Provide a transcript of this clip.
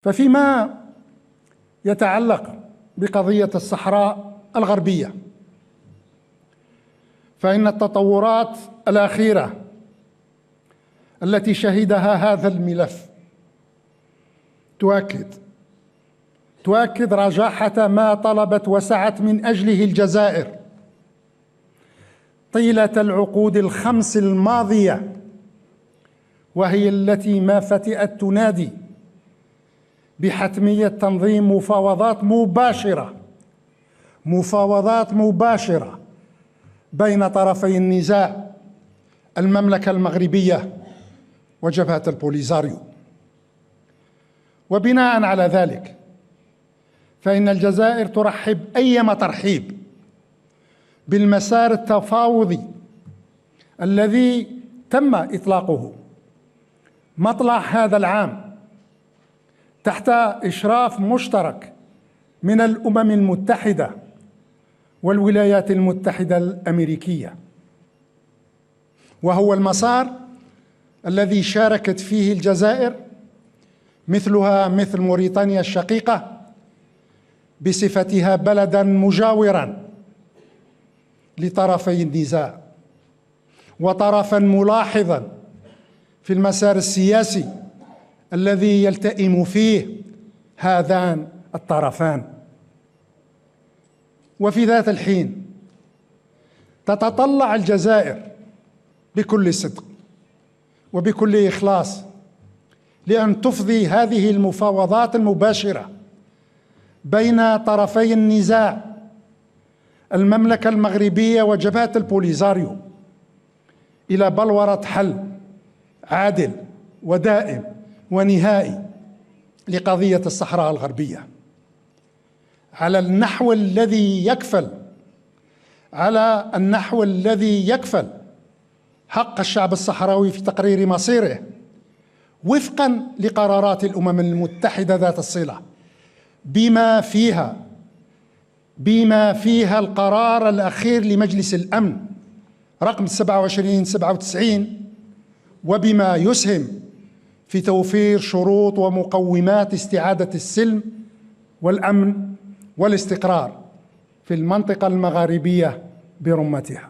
ففيما يتعلق بقضية الصحراء الغربية، فإن التطورات الأخيرة التي شهدها هذا الملف تؤكد رجاحة ما طلبت وسعت من أجله الجزائر طيلة العقود الخمس الماضية، وهي التي ما فتئت تنادي بحتمية تنظيم مفاوضات مباشرة بين طرفي النزاع، المملكة المغربية وجبهة البوليزاريو. وبناء على ذلك فإن الجزائر ترحب أيما ترحيب بالمسار التفاوضي الذي تم إطلاقه مطلع هذا العام تحت إشراف مشترك من الأمم المتحدة والولايات المتحدة الأمريكية، وهو المسار الذي شاركت فيه الجزائر مثلها مثل موريتانيا الشقيقة بصفتها بلداً مجاوراً لطرفي النزاع وطرفاً ملاحظاً في المسار السياسي الذي يلتئم فيه هذان الطرفان. وفي ذات الحين تتطلع الجزائر بكل صدق وبكل إخلاص لأن تفضي هذه المفاوضات المباشرة بين طرفي النزاع، المملكة المغربية وجبهة البوليزاريو، إلى بلورة حل عادل ودائم ونهائي لقضية الصحراء الغربية على النحو الذي يكفل حق الشعب الصحراوي في تقرير مصيره وفقاً لقرارات الأمم المتحدة ذات الصلة، بما فيها القرار الأخير لمجلس الأمن رقم 2797، وبما يسهم في توفير شروط ومقومات استعادة السلم والأمن والاستقرار في المنطقة المغاربية برمتها.